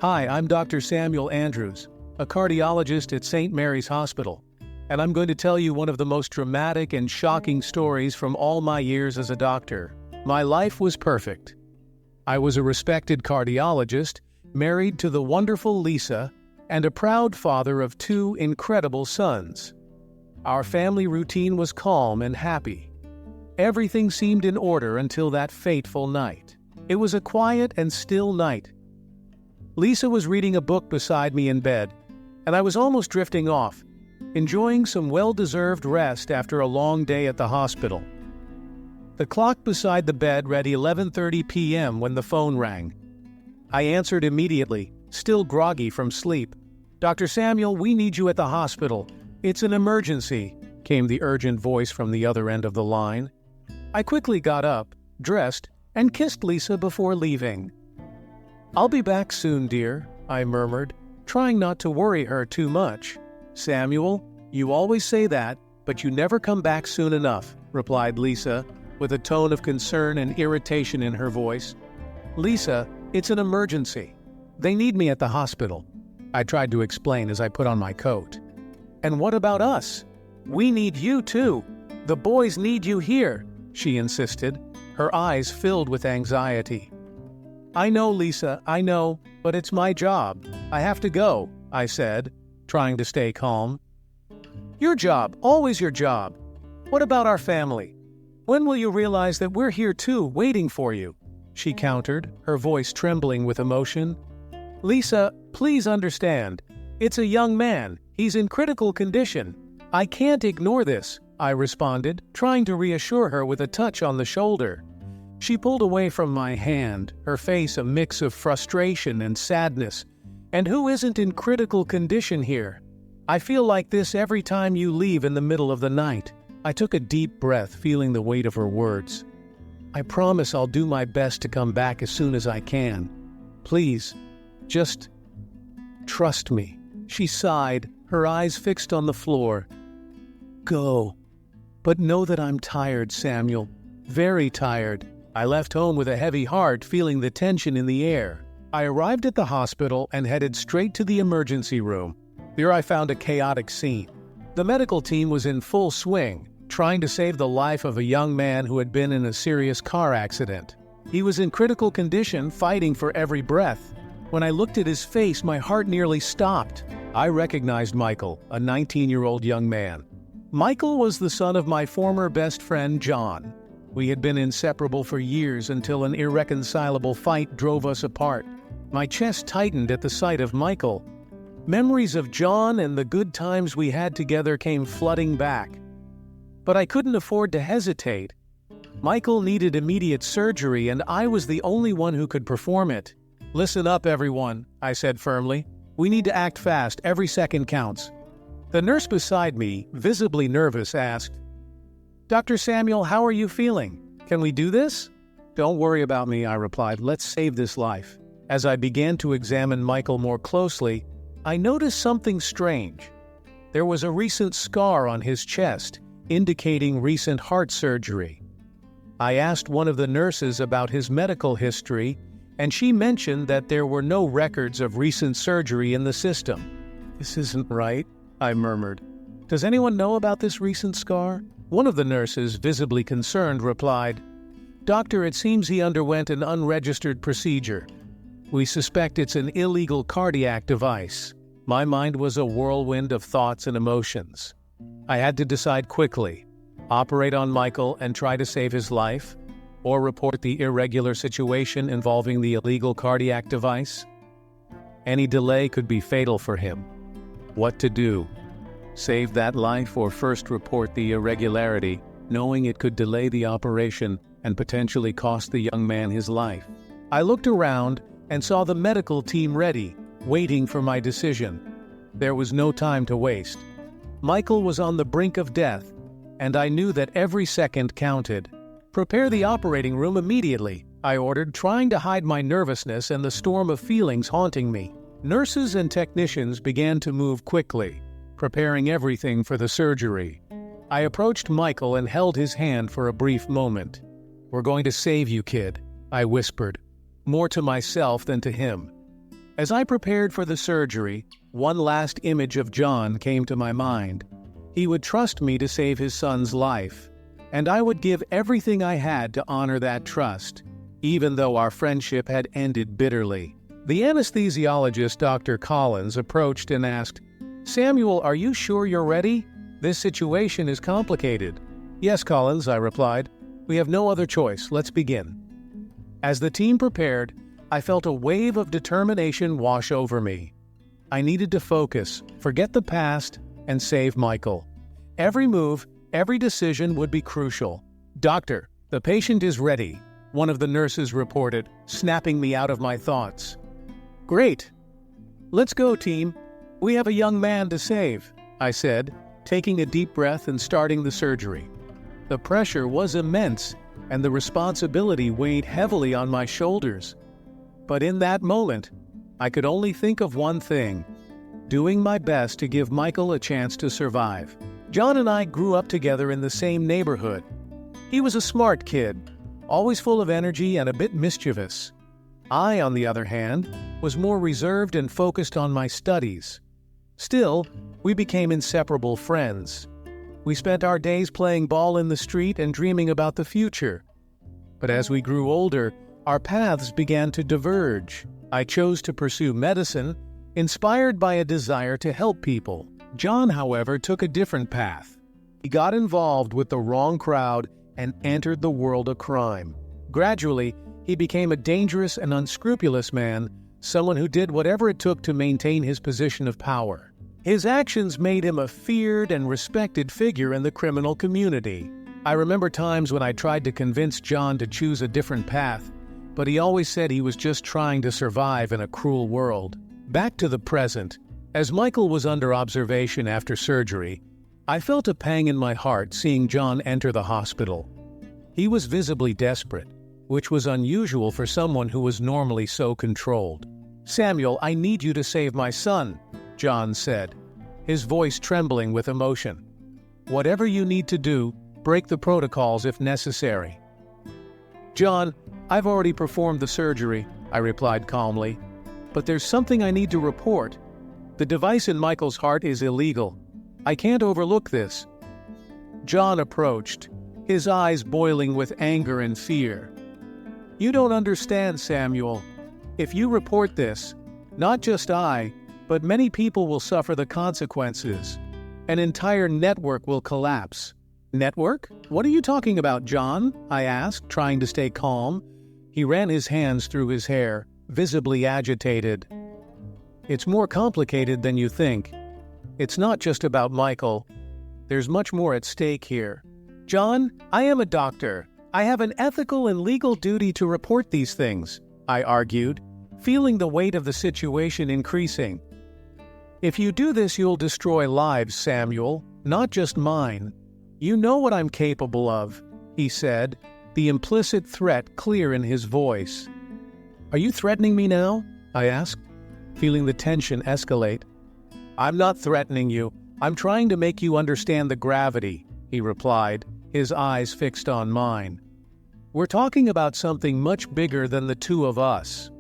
Hi, I'm Dr. Samuel Andrews, a cardiologist at St. Mary's Hospital, and I'm going to tell you one of the most dramatic and shocking stories from all my years as a doctor. My life was perfect. I was a respected cardiologist, married to the wonderful Lisa, and a proud father of two incredible sons. Our family routine was calm and happy. Everything seemed in order until that fateful night. It was a quiet and still night. Lisa was reading a book beside me in bed, and I was almost drifting off, enjoying some well-deserved rest after a long day at the hospital. The clock beside the bed read 11:30 p.m. when the phone rang. I answered immediately, still groggy from sleep. "Dr. Samuel, we need you at the hospital. It's an emergency," came the urgent voice from the other end of the line. I quickly got up, dressed, and kissed Lisa before leaving. "I'll be back soon, dear," I murmured, trying not to worry her too much. "Samuel, you always say that, but you never come back soon enough," replied Lisa, with a tone of concern and irritation in her voice. "Lisa, it's an emergency. They need me at the hospital," I tried to explain as I put on my coat. "And what about us? We need you too. The boys need you here," she insisted, her eyes filled with anxiety. "I know, Lisa, I know, but it's my job. I have to go," I said, trying to stay calm. "Your job, always your job. What about our family? When will you realize that we're here too, waiting for you?" she countered, her voice trembling with emotion. "Lisa, please understand. It's a young man. He's in critical condition. I can't ignore this," I responded, trying to reassure her with a touch on the shoulder. She pulled away from my hand, her face a mix of frustration and sadness. "And who isn't in critical condition here? I feel like this every time you leave in the middle of the night." I took a deep breath, feeling the weight of her words. "I promise I'll do my best to come back as soon as I can. Please, just trust me," she sighed, her eyes fixed on the floor. "Go. But know that I'm tired, Samuel. Very tired." I left home with a heavy heart, feeling the tension in the air. I arrived at the hospital and headed straight to the emergency room. There I found a chaotic scene. The medical team was in full swing, trying to save the life of a young man who had been in a serious car accident. He was in critical condition, fighting for every breath. When I looked at his face, my heart nearly stopped. I recognized Michael, a 19-year-old young man. Michael was the son of my former best friend, John. We had been inseparable for years until an irreconcilable fight drove us apart. My chest tightened at the sight of Michael. Memories of John and the good times we had together came flooding back. But I couldn't afford to hesitate. Michael needed immediate surgery, and I was the only one who could perform it. "Listen up, everyone," I said firmly. "We need to act fast. Every second counts." The nurse beside me, visibly nervous, asked, "Dr. Samuel, how are you feeling? Can we do this?" "Don't worry about me," I replied. "Let's save this life." As I began to examine Michael more closely, I noticed something strange. There was a recent scar on his chest, indicating recent heart surgery. I asked one of the nurses about his medical history, and she mentioned that there were no records of recent surgery in the system. "This isn't right," I murmured. "Does anyone know about this recent scar?" One of the nurses, visibly concerned, replied, "Doctor, it seems he underwent an unregistered procedure. We suspect it's an illegal cardiac device." My mind was a whirlwind of thoughts and emotions. I had to decide quickly: operate on Michael and try to save his life, or report the irregular situation involving the illegal cardiac device. Any delay could be fatal for him. What to do? Save that life or first report the irregularity, knowing it could delay the operation and potentially cost the young man his life? I looked around and saw the medical team ready, waiting for my decision. There was no time to waste. Michael was on the brink of death, and I knew that every second counted. "Prepare the operating room immediately," I ordered, trying to hide my nervousness and the storm of feelings haunting me. Nurses and technicians began to move quickly, preparing everything for the surgery. I approached Michael and held his hand for a brief moment. "We're going to save you, kid," I whispered, more to myself than to him. As I prepared for the surgery, one last image of John came to my mind. He would trust me to save his son's life, and I would give everything I had to honor that trust, even though our friendship had ended bitterly. The anesthesiologist, Dr. Collins, approached and asked, "Samuel, are you sure you're ready? This situation is complicated." "Yes, Collins," I replied. "We have no other choice. Let's begin." As the team prepared, I felt a wave of determination wash over me. I needed to focus, forget the past, and save Michael. Every move, every decision would be crucial. "Doctor, the patient is ready," one of the nurses reported, snapping me out of my thoughts. "Great. Let's go, team. We have a young man to save," I said, taking a deep breath and starting the surgery. The pressure was immense, and the responsibility weighed heavily on my shoulders. But in that moment, I could only think of one thing: doing my best to give Michael a chance to survive. John and I grew up together in the same neighborhood. He was a smart kid, always full of energy and a bit mischievous. I, on the other hand, was more reserved and focused on my studies. Still, we became inseparable friends. We spent our days playing ball in the street and dreaming about the future. But as we grew older, our paths began to diverge. I chose to pursue medicine, inspired by a desire to help people. John, however, took a different path. He got involved with the wrong crowd and entered the world of crime. Gradually, he became a dangerous and unscrupulous man, someone who did whatever it took to maintain his position of power. His actions made him a feared and respected figure in the criminal community. I remember times when I tried to convince John to choose a different path, but he always said he was just trying to survive in a cruel world. Back to the present. As Michael was under observation after surgery, I felt a pang in my heart seeing John enter the hospital. He was visibly desperate, which was unusual for someone who was normally so controlled. "Samuel, I need you to save my son," John said, his voice trembling with emotion. "Whatever you need to do, break the protocols if necessary." "John, I've already performed the surgery," I replied calmly. "But there's something I need to report. The device in Michael's heart is illegal. I can't overlook this." John approached, his eyes boiling with anger and fear. "You don't understand, Samuel. If you report this, not just I, but many people will suffer the consequences. An entire network will collapse." "Network? What are you talking about, John?" I asked, trying to stay calm. He ran his hands through his hair, visibly agitated. "It's more complicated than you think. It's not just about Michael. There's much more at stake here. John, I am a doctor. I have an ethical and legal duty to report these things," I argued, feeling the weight of the situation increasing. "If you do this, you'll destroy lives, Samuel, not just mine. You know what I'm capable of," he said, the implicit threat clear in his voice. "Are you threatening me now?" I asked, feeling the tension escalate. "I'm not threatening you. I'm trying to make you understand the gravity," he replied, his eyes fixed on mine. "We're talking about something much bigger than the two of us."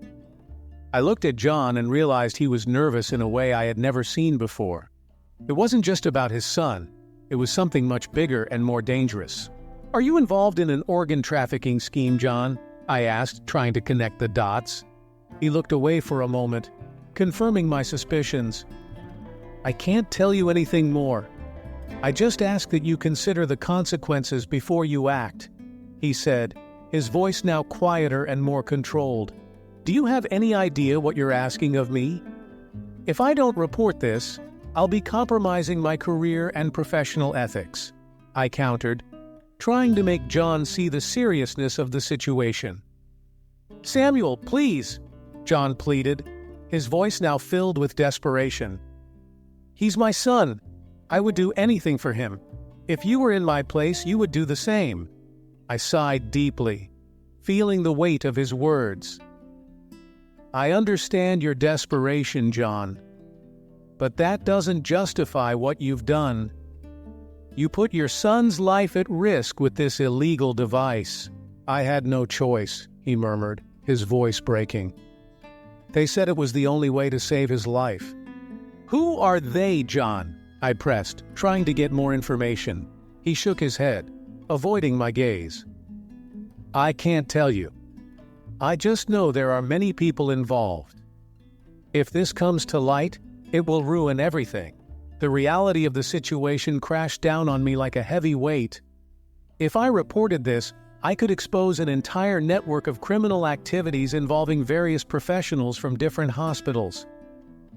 I looked at John and realized he was nervous in a way I had never seen before. It wasn't just about his son. It was something much bigger and more dangerous. "Are you involved in an organ trafficking scheme, John?" I asked, trying to connect the dots. He looked away for a moment, confirming my suspicions. "I can't tell you anything more. I just ask that you consider the consequences before you act," he said, his voice now quieter and more controlled. "Do you have any idea what you're asking of me? If I don't report this, I'll be compromising my career and professional ethics," I countered, trying to make John see the seriousness of the situation. "Samuel, please," John pleaded, his voice now filled with desperation. "He's my son. I would do anything for him. If you were in my place, you would do the same." I sighed deeply, feeling the weight of his words. "I understand your desperation, John. But that doesn't justify what you've done. You put your son's life at risk with this illegal device." "I had no choice," he murmured, his voice breaking. They said it was the only way to save his life. Who are they, John? I pressed, trying to get more information. He shook his head, avoiding my gaze. I can't tell you. I just know there are many people involved. If this comes to light, it will ruin everything. The reality of the situation crashed down on me like a heavy weight. If I reported this, I could expose an entire network of criminal activities involving various professionals from different hospitals.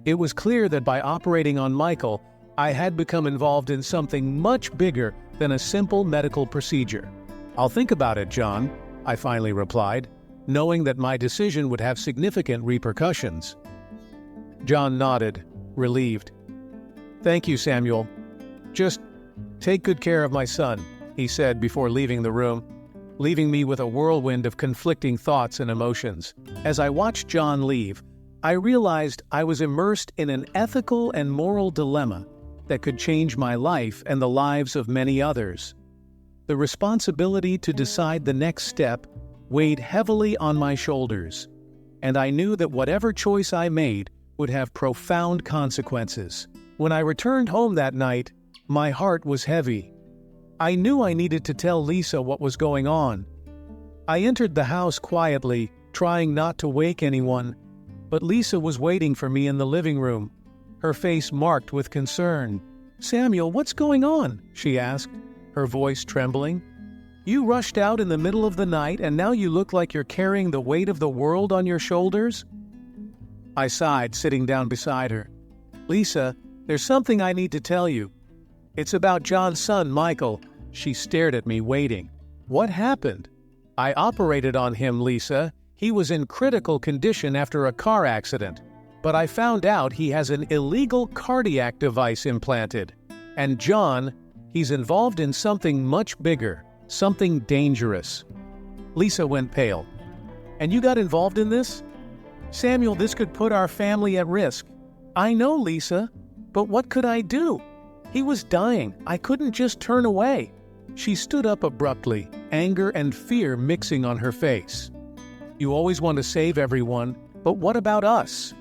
It was clear that by operating on Michael, I had become involved in something much bigger than a simple medical procedure. I'll think about it, John, I finally replied, knowing that my decision would have significant repercussions. John nodded, relieved. Thank you, Samuel. Just take good care of my son, he said before leaving the room, leaving me with a whirlwind of conflicting thoughts and emotions. As I watched John leave, I realized I was immersed in an ethical and moral dilemma that could change my life and the lives of many others. The responsibility to decide the next step weighed heavily on my shoulders, and I knew that whatever choice I made would have profound consequences. When I returned home that night, my heart was heavy. I knew I needed to tell Lisa what was going on. I entered the house quietly, trying not to wake anyone, but Lisa was waiting for me in the living room, her face marked with concern. "Samuel, what's going on?" she asked, her voice trembling. "You rushed out in the middle of the night and now you look like you're carrying the weight of the world on your shoulders?" I sighed, sitting down beside her. "Lisa, there's something I need to tell you. It's about John's son, Michael." She stared at me, waiting. "What happened?" "I operated on him, Lisa. He was in critical condition after a car accident. But I found out he has an illegal cardiac device implanted. And John, he's involved in something much bigger, something dangerous." Lisa went pale. "And you got involved in this?" "Samuel, this could put our family at risk." "I know, Lisa, but what could I do? He was dying. I couldn't just turn away." She stood up abruptly, anger and fear mixing on her face. "You always want to save everyone, but what about us?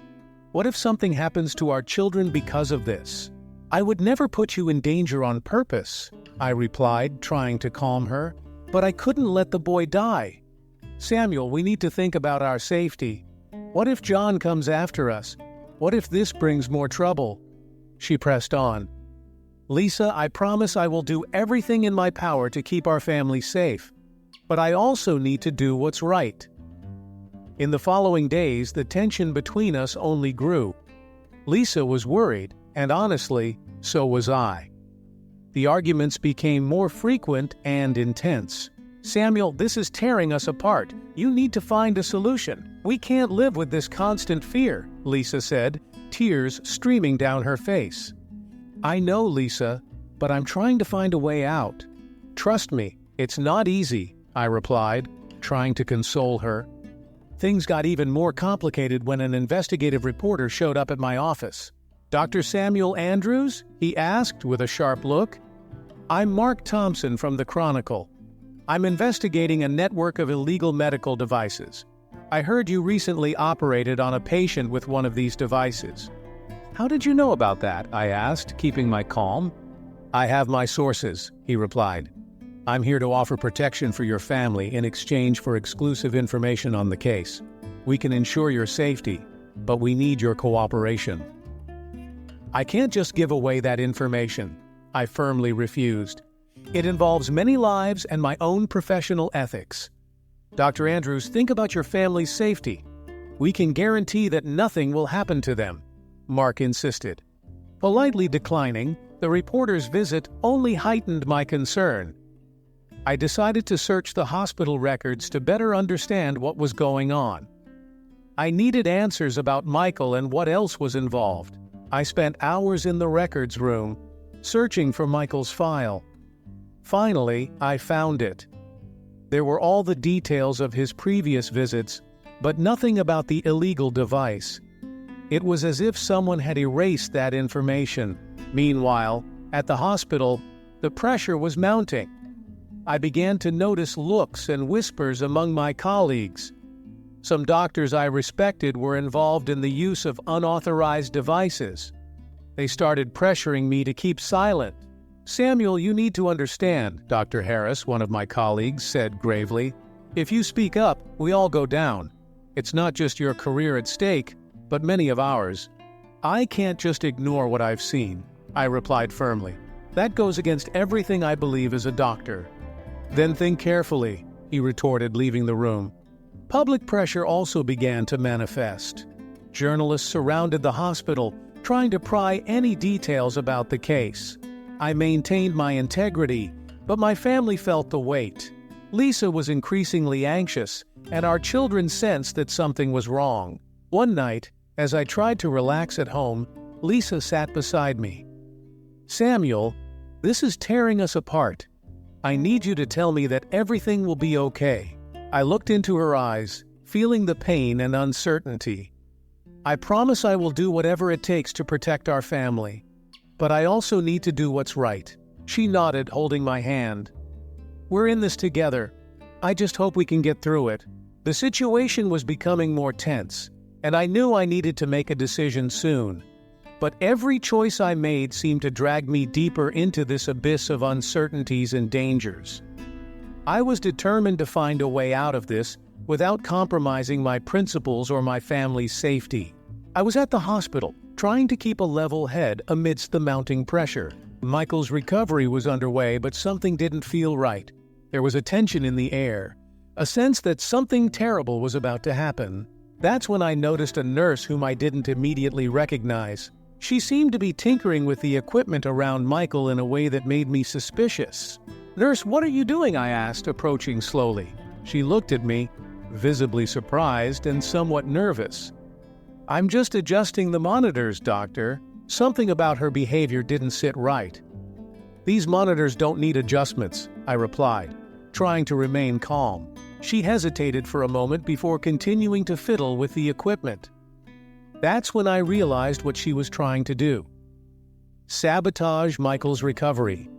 What if something happens to our children because of this?" "I would never put you in danger on purpose," I replied, trying to calm her, "but I couldn't let the boy die." "Samuel, we need to think about our safety. What if John comes after us? What if this brings more trouble?" She pressed on. "Lisa, I promise I will do everything in my power to keep our family safe. But I also need to do what's right." In the following days, the tension between us only grew. Lisa was worried, and honestly, so was I. The arguments became more frequent and intense. "Samuel, this is tearing us apart. You need to find a solution. We can't live with this constant fear," Lisa said, tears streaming down her face. "I know, Lisa, but I'm trying to find a way out. Trust me, it's not easy," I replied, trying to console her. Things got even more complicated when an investigative reporter showed up at my office. "Dr. Samuel Andrews?" he asked with a sharp look. "I'm Mark Thompson from the Chronicle. I'm investigating a network of illegal medical devices. I heard you recently operated on a patient with one of these devices." "How did you know about that?" I asked, keeping my calm. "I have my sources," he replied. "I'm here to offer protection for your family in exchange for exclusive information on the case. We can ensure your safety, but we need your cooperation." "I can't just give away that information," I firmly refused. "It involves many lives and my own professional ethics." "Dr. Andrews, think about your family's safety. We can guarantee that nothing will happen to them," Mark insisted. Politely declining, the reporter's visit only heightened my concern. I decided to search the hospital records to better understand what was going on. I needed answers about Michael and what else was involved. I spent hours in the records room, searching for Michael's file. Finally, I found it. There were all the details of his previous visits, but nothing about the illegal device. It was as if someone had erased that information. Meanwhile, at the hospital, the pressure was mounting. I began to notice looks and whispers among my colleagues. Some doctors I respected were involved in the use of unauthorized devices. They started pressuring me to keep silent. "Samuel, you need to understand," Dr. Harris, one of my colleagues, said gravely. "If you speak up, we all go down. It's not just your career at stake, but many of ours." "I can't just ignore what I've seen," I replied firmly. "That goes against everything I believe as a doctor." "Then think carefully," he retorted, leaving the room. Public pressure also began to manifest. Journalists surrounded the hospital, trying to pry any details about the case. I maintained my integrity, but my family felt the weight. Lisa was increasingly anxious, and our children sensed that something was wrong. One night, as I tried to relax at home, Lisa sat beside me. "Samuel, this is tearing us apart. I need you to tell me that everything will be okay." I looked into her eyes, feeling the pain and uncertainty. "I promise I will do whatever it takes to protect our family. But I also need to do what's right." She nodded, holding my hand. "We're in this together. I just hope we can get through it." The situation was becoming more tense, and I knew I needed to make a decision soon. But every choice I made seemed to drag me deeper into this abyss of uncertainties and dangers. I was determined to find a way out of this without compromising my principles or my family's safety. I was at the hospital, trying to keep a level head amidst the mounting pressure. Michael's recovery was underway, but something didn't feel right. There was a tension in the air, a sense that something terrible was about to happen. That's when I noticed a nurse whom I didn't immediately recognize. She seemed to be tinkering with the equipment around Michael in a way that made me suspicious. "Nurse, what are you doing?" I asked, approaching slowly. She looked at me, visibly surprised and somewhat nervous. "I'm just adjusting the monitors, doctor." Something about her behavior didn't sit right. "These monitors don't need adjustments," I replied, trying to remain calm. She hesitated for a moment before continuing to fiddle with the equipment. That's when I realized what she was trying to do. Sabotage Michael's recovery.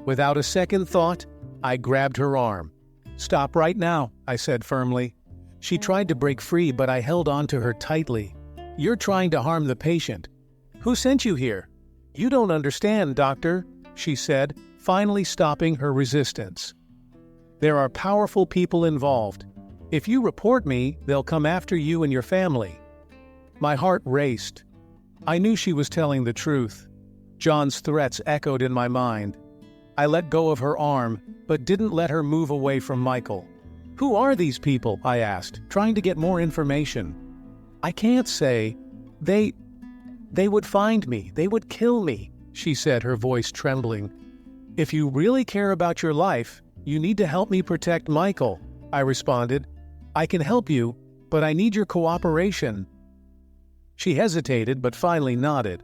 Without a second thought, I grabbed her arm. "Stop right now," I said firmly. She tried to break free, but I held on to her tightly. "You're trying to harm the patient." "Who sent you here?" "You don't understand, doctor," she said, finally stopping her resistance. "There are powerful people involved. If you report me, they'll come after you and your family." My heart raced. I knew she was telling the truth. John's threats echoed in my mind. I let go of her arm, but didn't let her move away from Michael. "Who are these people?" I asked, trying to get more information. "I can't say. They would find me. They would kill me," she said, her voice trembling. "If you really care about your life, you need to help me protect Michael," I responded. "I can help you, but I need your cooperation." She hesitated, but finally nodded.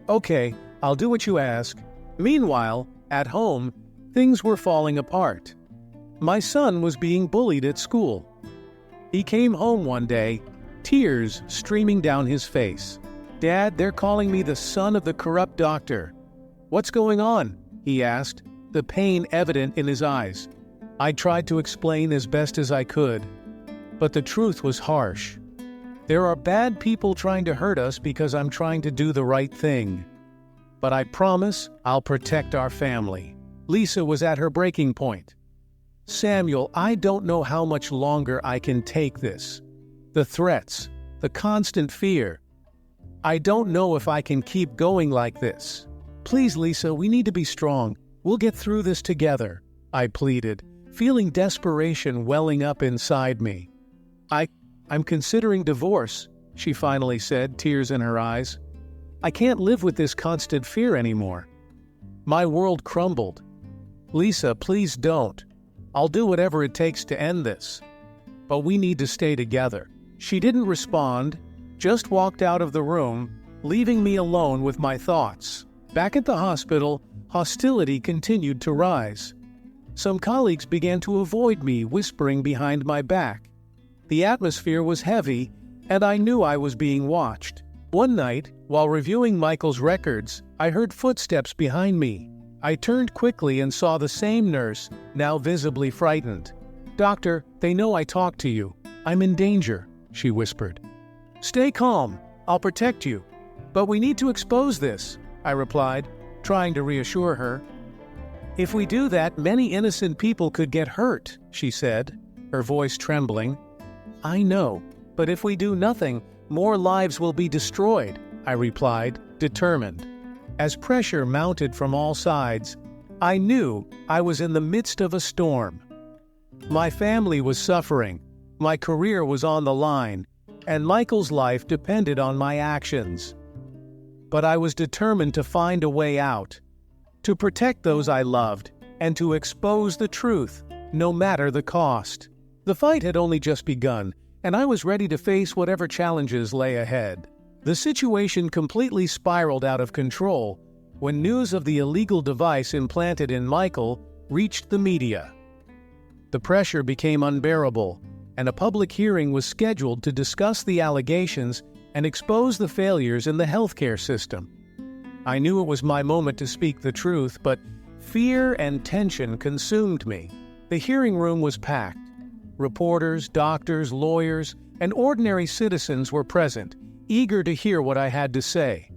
"Okay, I'll do what you ask." Meanwhile, at home, things were falling apart. My son was being bullied at school. He came home one day, tears streaming down his face. "Dad, they're calling me the son of the corrupt doctor." "What's going on?" he asked, the pain evident in his eyes. I tried to explain as best as I could, but the truth was harsh. "There are bad people trying to hurt us because I'm trying to do the right thing. But I promise I'll protect our family." Lisa was at her breaking point. "Samuel, I don't know how much longer I can take this. The threats, the constant fear. I don't know if I can keep going like this. Please, Lisa, we need to be strong. We'll get through this together," I pleaded, feeling desperation welling up inside me. I'm considering divorce," she finally said, tears in her eyes. "I can't live with this constant fear anymore." My world crumbled. "Lisa, please don't. I'll do whatever it takes to end this. But we need to stay together." She didn't respond, just walked out of the room, leaving me alone with my thoughts. Back at the hospital, hostility continued to rise. Some colleagues began to avoid me, whispering behind my back. The atmosphere was heavy, and I knew I was being watched. One night, while reviewing Michael's records, I heard footsteps behind me. I turned quickly and saw the same nurse, now visibly frightened. "Doctor, they know I talked to you." "I'm in danger," she whispered. "Stay calm. I'll protect you. But we need to expose this," I replied, trying to reassure her. "If we do that, many innocent people could get hurt," she said, her voice trembling. "I know, but if we do nothing, more lives will be destroyed," I replied, determined. As pressure mounted from all sides, I knew I was in the midst of a storm. My family was suffering, my career was on the line, and Michael's life depended on my actions. But I was determined to find a way out, to protect those I loved, and to expose the truth, no matter the cost. The fight had only just begun, and I was ready to face whatever challenges lay ahead. The situation completely spiraled out of control when news of the illegal device implanted in Michael reached the media. The pressure became unbearable, and a public hearing was scheduled to discuss the allegations and expose the failures in the healthcare system. I knew it was my moment to speak the truth, but fear and tension consumed me. The hearing room was packed. Reporters, doctors, lawyers, and ordinary citizens were present, eager to hear what I had to say.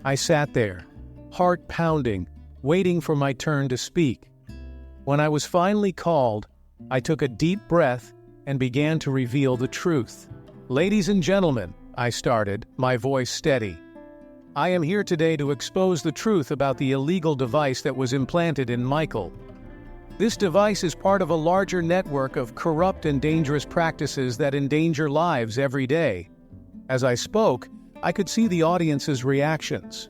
I sat there, heart pounding, waiting for my turn to speak. When I was finally called, I took a deep breath and began to reveal the truth. "Ladies and gentlemen," I started, my voice steady, "I am here today to expose the truth about the illegal device that was implanted in Michael. This device is part of a larger network of corrupt and dangerous practices that endanger lives every day." As I spoke, I could see the audience's reactions.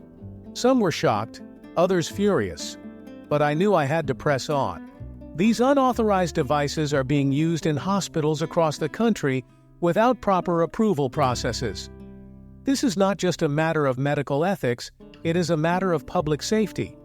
Some were shocked, others furious, but I knew I had to press on. These unauthorized devices are being used in hospitals across the country without proper approval processes. This is not just a matter of medical ethics, it is a matter of public safety.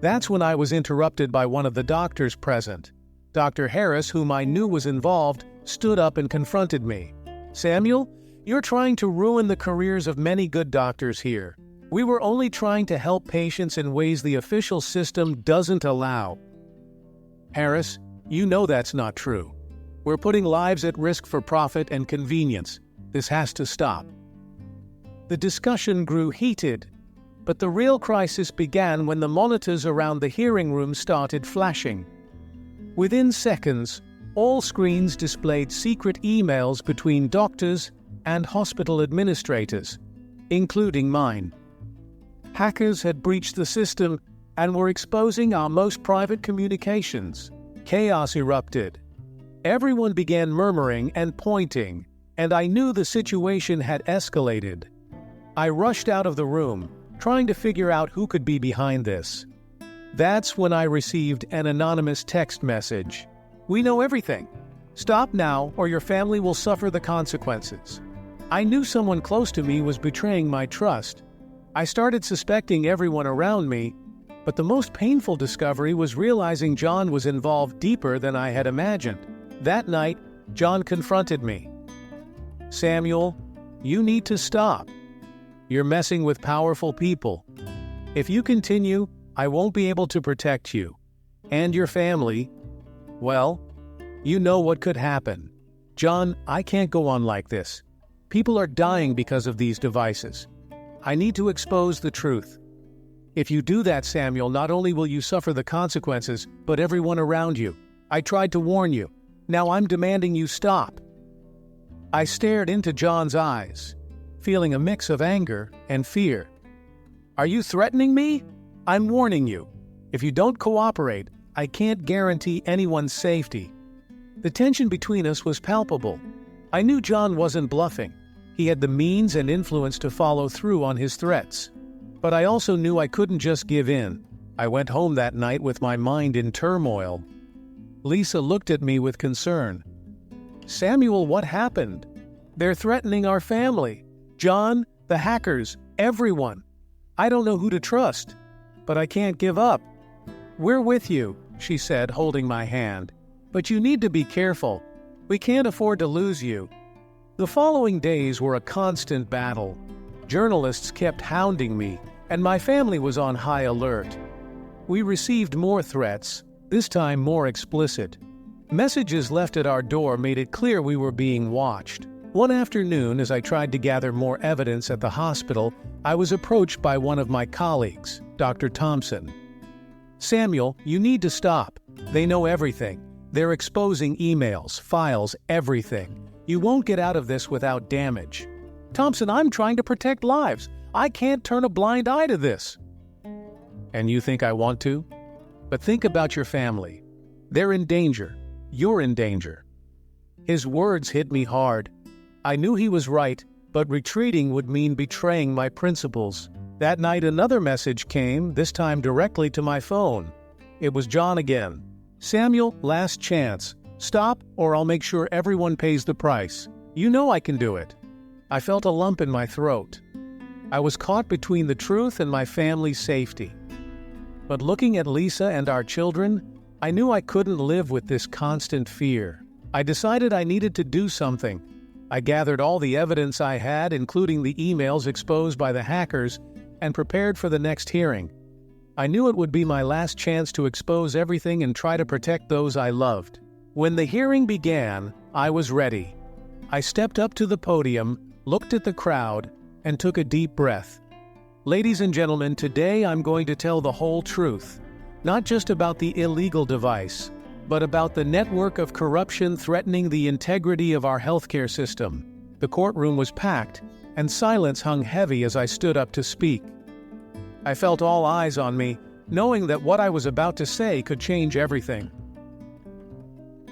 That's when I was interrupted by one of the doctors present. Dr. Harris, whom I knew was involved, stood up and confronted me. "Samuel, you're trying to ruin the careers of many good doctors here. We were only trying to help patients in ways the official system doesn't allow." "Harris, you know that's not true. We're putting lives at risk for profit and convenience. This has to stop." The discussion grew heated, but the real crisis began when the monitors around the hearing room started flashing. Within seconds, all screens displayed secret emails between doctors and hospital administrators, including mine. Hackers had breached the system and were exposing our most private communications. Chaos erupted. Everyone began murmuring and pointing, and I knew the situation had escalated. I rushed out of the room, trying to figure out who could be behind this. That's when I received an anonymous text message. "We know everything. Stop now, or your family will suffer the consequences." I knew someone close to me was betraying my trust. I started suspecting everyone around me, but the most painful discovery was realizing John was involved deeper than I had imagined. That night, John confronted me. "Samuel, you need to stop. You're messing with powerful people. If you continue, I won't be able to protect you. And your family. Well, you know what could happen. John, I can't go on like this. People are dying because of these devices. I need to expose the truth. If you do that, Samuel, not only will you suffer the consequences, but everyone around you. I tried to warn you. Now I'm demanding you stop." I stared into John's eyes, feeling a mix of anger and fear. "Are you threatening me? I'm warning you. If you don't cooperate, I can't guarantee anyone's safety." The tension between us was palpable. I knew John wasn't bluffing. He had the means and influence to follow through on his threats. But I also knew I couldn't just give in. I went home that night with my mind in turmoil. Lisa looked at me with concern. "Samuel, what happened? They're threatening our family. John, the hackers, everyone. I don't know who to trust, but I can't give up." "We're with you," she said, holding my hand. "But you need to be careful. We can't afford to lose you." The following days were a constant battle. Journalists kept hounding me, and my family was on high alert. We received more threats, this time more explicit. Messages left at our door made it clear we were being watched. One afternoon, as I tried to gather more evidence at the hospital, I was approached by one of my colleagues, Dr. Thompson. "Samuel, you need to stop. They know everything. They're exposing emails, files, everything. You won't get out of this without damage." "Thompson, I'm trying to protect lives. I can't turn a blind eye to this." "And you think I want to? But think about your family. They're in danger. You're in danger." His words hit me hard. I knew he was right, but retreating would mean betraying my principles. That night another message came, this time directly to my phone. It was John again. "Samuel, last chance. Stop, or I'll make sure everyone pays the price. You know I can do it." I felt a lump in my throat. I was caught between the truth and my family's safety. But looking at Lisa and our children, I knew I couldn't live with this constant fear. I decided I needed to do something. I gathered all the evidence I had, including the emails exposed by the hackers, and prepared for the next hearing. I knew it would be my last chance to expose everything and try to protect those I loved. When the hearing began, I was ready. I stepped up to the podium, looked at the crowd, and took a deep breath. Ladies and gentlemen, today I'm going to tell the whole truth. Not just about the illegal device, but about the network of corruption threatening the integrity of our healthcare system. The courtroom was packed, and silence hung heavy as I stood up to speak. I felt all eyes on me, knowing that what I was about to say could change everything.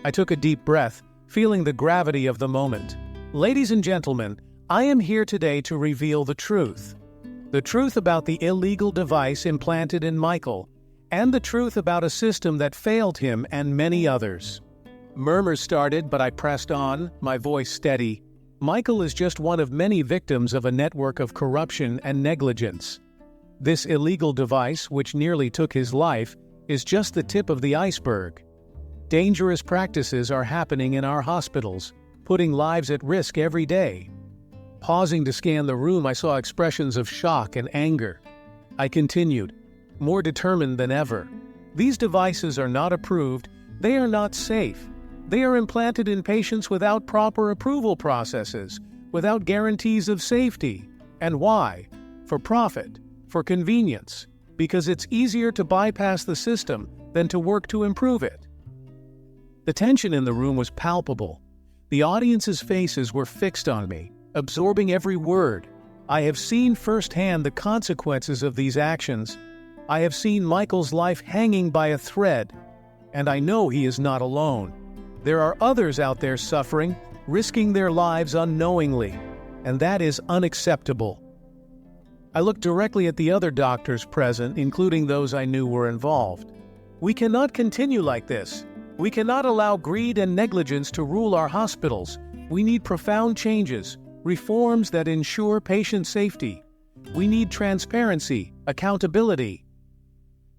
I took a deep breath, feeling the gravity of the moment. Ladies and gentlemen, I am here today to reveal the truth. The truth about the illegal device implanted in Michael, and the truth about a system that failed him and many others. Murmurs started, but I pressed on, my voice steady. Michael is just one of many victims of a network of corruption and negligence. This illegal device, which nearly took his life, is just the tip of the iceberg. Dangerous practices are happening in our hospitals, putting lives at risk every day. Pausing to scan the room, I saw expressions of shock and anger. I continued, more determined than ever. These devices are not approved, they are not safe. They are implanted in patients without proper approval processes, without guarantees of safety. And why? For profit, for convenience, because it's easier to bypass the system than to work to improve it. The tension in the room was palpable. The audience's faces were fixed on me, absorbing every word. I have seen firsthand the consequences of these actions. I have seen Michael's life hanging by a thread, and I know he is not alone. There are others out there suffering, risking their lives unknowingly, and that is unacceptable. I looked directly at the other doctors present, including those I knew were involved. We cannot continue like this. We cannot allow greed and negligence to rule our hospitals. We need profound changes, reforms that ensure patient safety. We need transparency, accountability.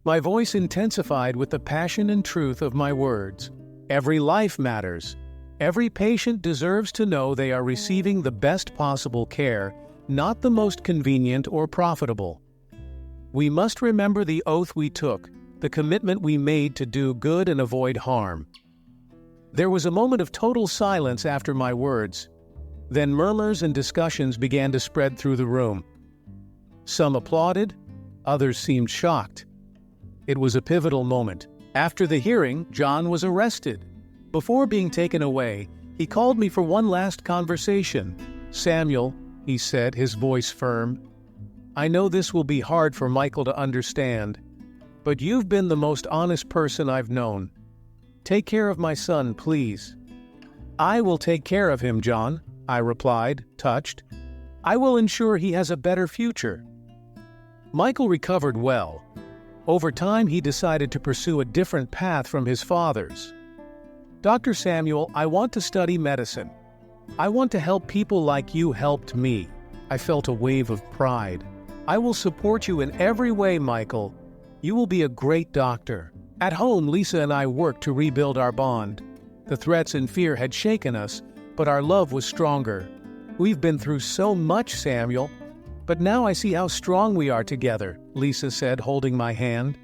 My voice intensified with the passion and truth of my words. Every life matters. Every patient deserves to know they are receiving the best possible care, not the most convenient or profitable. We must remember the oath we took, the commitment we made to do good and avoid harm. There was a moment of total silence after my words. Then murmurs and discussions began to spread through the room. Some applauded, others seemed shocked. It was a pivotal moment. After the hearing, John was arrested. Before being taken away, he called me for one last conversation. "Samuel," he said, his voice firm, "I know this will be hard for Michael to understand, but you've been the most honest person I've known. Take care of my son, please." "I will take care of him, John," I replied, touched. "I will ensure he has a better future." Michael recovered well. Over time, he decided to pursue a different path from his father's. "Dr. Samuel, I want to study medicine. I want to help people like you helped me." I felt a wave of pride. "I will support you in every way, Michael. You will be a great doctor." At home, Lisa and I worked to rebuild our bond. The threats and fear had shaken us, but our love was stronger. "We've been through so much, Samuel, but now I see how strong we are together," Lisa said, holding my hand.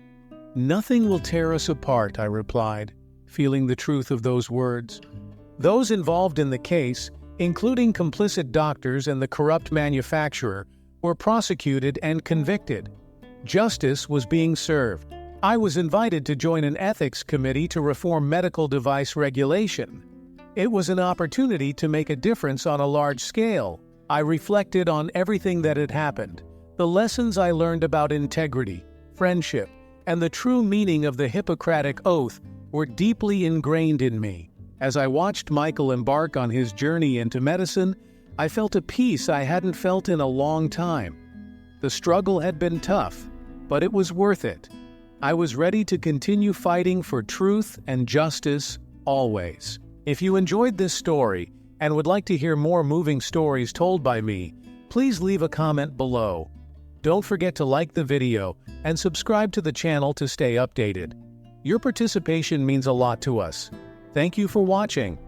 "Nothing will tear us apart," I replied. feeling the truth of those words. Those involved in the case, including complicit doctors and the corrupt manufacturer, were prosecuted and convicted. Justice was being served. I was invited to join an ethics committee to reform medical device regulation. It was an opportunity to make a difference on a large scale. I reflected on everything that had happened, the lessons I learned about integrity, friendship, and the true meaning of the Hippocratic Oath were deeply ingrained in me. As I watched Michael embark on his journey into medicine, I felt a peace I hadn't felt in a long time. The struggle had been tough, but it was worth it. I was ready to continue fighting for truth and justice always. If you enjoyed this story and would like to hear more moving stories told by me, please leave a comment below. Don't forget to like the video and subscribe to the channel to stay updated. Your participation means a lot to us. Thank you for watching.